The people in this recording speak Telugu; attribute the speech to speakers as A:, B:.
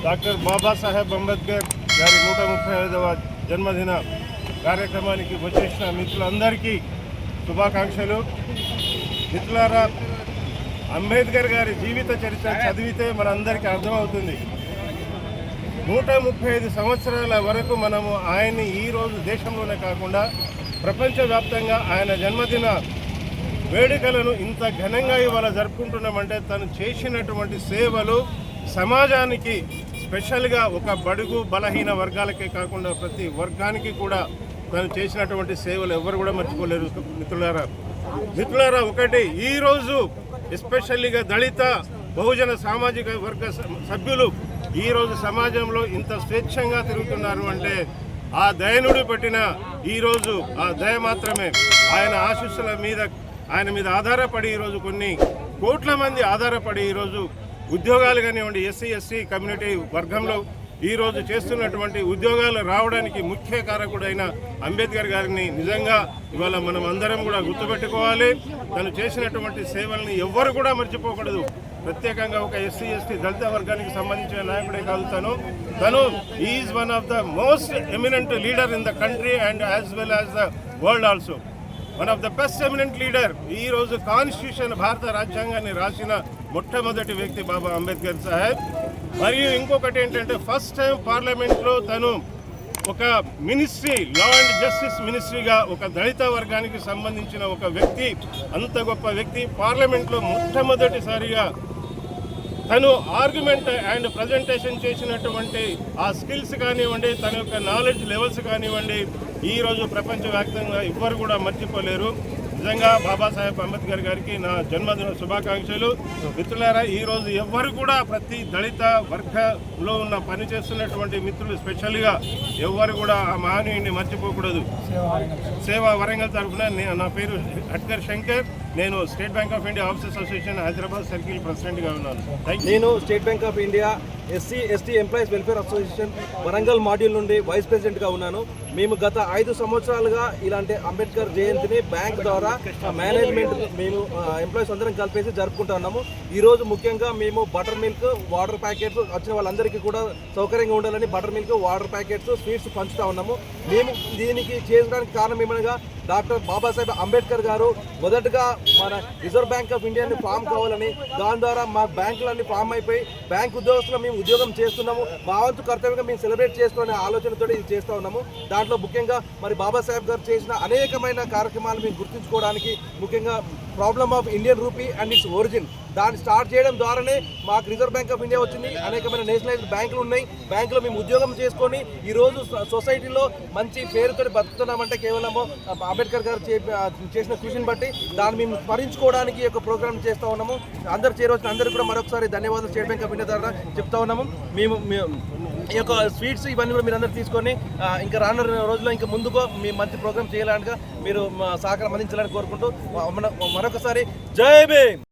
A: డాక్టర్ బాబాసాహెబ్ అంబేద్కర్ గారి 135వ జన్మదిన కార్యక్రమానికి వచ్చేసిన మిత్రులందరికీ శుభాకాంక్షలు. మిత్రులారా, అంబేద్కర్ గారి జీవిత చరిత్ర చదివితే మనందరికీ అర్థమవుతుంది. 135 సంవత్సరాల వరకు మనము ఆయన్ని ఈరోజు దేశంలోనే కాకుండా ప్రపంచవ్యాప్తంగా ఆయన జన్మదిన వేడుకలను ఇంత ఘనంగా ఇవాళ జరుపుకుంటున్నామంటే తను చేసినటువంటి సేవలు సమాజానికి, స్పెషల్గా ఒక బడుగు బలహీన వర్గాలకే కాకుండా ప్రతి వర్గానికి కూడా తను చేసినటువంటి సేవలు ఎవరు కూడా మర్చిపోలేరు. మిత్రులారా, ఒకటి ఈరోజు ఎస్పెషల్లీగా దళిత బహుజన సామాజిక వర్గ సభ్యులు ఈరోజు సమాజంలో ఇంత స్వేచ్ఛంగా తిరుగుతున్నారు అంటే ఆ దయనుడి పట్టిన ఈరోజు ఆ దయ మాత్రమే. ఆయన ఆశీస్సుల మీద, ఆయన మీద ఆధారపడి ఈరోజు కొన్ని కోట్ల మంది ఆధారపడి ఈరోజు ఉద్యోగాలు కానివ్వండి, ఎస్సీ ఎస్టీ కమ్యూనిటీ వర్గంలో ఈరోజు చేస్తున్నటువంటి ఉద్యోగాలు రావడానికి ముఖ్య కారకుడైన అంబేద్కర్ గారిని నిజంగా ఇవాళ మనం అందరం కూడా గుర్తుపెట్టుకోవాలి. తను చేసినటువంటి సేవల్ని ఎవ్వరు కూడా మర్చిపోకూడదు. ప్రత్యేకంగా ఒక ఎస్సీ ఎస్టీ దళిత వర్గానికి సంబంధించిన నాయకుడే కాదు, తను is one of the most eminent leader in the country and as well as the world also. One of the best eminent leader. ఈరోజు కాన్స్టిట్యూషన్, భారత రాజ్యాంగాన్ని రాసిన మొట్టమొదటి వ్యక్తి బాబా అంబేద్కర్ సాహెబ్. మరియు ఇంకొకటి ఏంటంటే ఫస్ట్ టైం పార్లమెంట్లో తను ఒక మినిస్ట్రీ, లా అండ్ జస్టిస్ మినిస్ట్రీగా ఒక దళిత వర్గానికి సంబంధించిన ఒక వ్యక్తి, అంత గొప్ప వ్యక్తి పార్లమెంట్లో మొట్టమొదటిసారిగా తను ఆర్గ్యుమెంట్ అండ్ ప్రజెంటేషన్ చేసినటువంటి ఆ స్కిల్స్ కానివ్వండి, తన యొక్క నాలెడ్జ్ లెవెల్స్ కానివ్వండి, ఈరోజు ప్రపంచవ్యాప్తంగా ఎవ్వరు కూడా మర్చిపోలేరు. నిజంగా బాబాసాహెబ్ అంబేద్కర్ గారికి నా జన్మదిన శుభాకాంక్షలు. మిత్రులారా, ఈరోజు ఎవ్వరు కూడా ప్రతి దళిత వర్గంలో ఉన్న పనిచేస్తున్నటువంటి మిత్రులు స్పెషల్గా ఎవ్వరు కూడా ఆ మహనీయుడిని మర్చిపోకూడదు. సేవా వరంగల్ తరఫున నా పేరు హట్కర్ శంకర్. నేను state bank of India officers association Hyderabad circle ప్రెసిడెంట్గా ఉన్నాను.
B: నేను state bank of India SC ST employees welfare association Warangal module నుండి వైస్ ప్రెసిడెంట్గా ఉన్నాను. మేము గత 5 సంవత్సరాలుగా ఇలాంటి అంబేద్కర్ జయంతిని బ్యాంక్ ద్వారా మేనేజ్మెంట్, మేము ఎంప్లాయీస్ అందరం కలిపేసి జరుపుకుంటూ ఉన్నాము. ఈరోజు ముఖ్యంగా మేము బటర్ మిల్క్, వాటర్ ప్యాకెట్స్ వచ్చిన వాళ్ళందరికీ కూడా సౌకర్యంగా ఉండాలని butter milk, water packets, sweets పంచుతూ ఉన్నాము. మేము దీనికి చేయడానికి కారణం ఏమనగా డాక్టర్ బాబాసాహెబ్ అంబేద్కర్ గారు మొదటగా మన రిజర్వ్ బ్యాంక్ ఆఫ్ ఇండియాని ఫామ్ కావాలని, దాని ద్వారా మా బ్యాంకులన్నీ ఫామ్ అయిపోయి బ్యాంక్ ఉద్యోగస్తులు మేము ఉద్యోగం చేస్తున్నాము, మా వంతు కర్తవ్యంగా మేము సెలబ్రేట్ చేసుకునే ఆలోచనతో ఇది చేస్తూ ఉన్నాము. దాంట్లో ముఖ్యంగా మరి బాబాసాహెబ్ గారు చేసిన అనేకమైన కార్యక్రమాలు మేము గుర్తుంచుకోవడానికి, ముఖ్యంగా problem of Indian rupee and it's origin, దాన్ని స్టార్ట్ చేయడం ద్వారానే మాకు రిజర్వ్ బ్యాంక్ ఆఫ్ ఇండియా వచ్చింది. అనేకమైన నేషనలైజ్డ్ బ్యాంకులు ఉన్నాయి. బ్యాంకులో మేము ఉద్యోగం చేసుకొని ఈరోజు సొసైటీలో మంచి పేరుతో బతుకుతున్నామంటే కేవలము అంబేద్కర్ గారు చేసిన కృషిని బట్టి. దాన్ని మేము స్మరించుకోవడానికి ఒక ప్రోగ్రామ్ చేస్తూ ఉన్నాము. అందరు చేరవచ్చిన అందరికీ కూడా మరొకసారి ధన్యవాదాలు స్టేట్ బ్యాంక్ ఆఫ్ ఇండియా ద్వారా చెప్తా ఉన్నాము. మేము ఈ యొక్క స్వీట్స్ ఇవన్నీ కూడా మీరు అందరూ తీసుకొని ఇంకా రానున్న రోజుల్లో ఇంకా ముందుకు మీ మంచి ప్రోగ్రామ్ చేయాలనిగా మీరు సహకారం అందించాలని కోరుకుంటూ మరొకసారి జై భీమ్.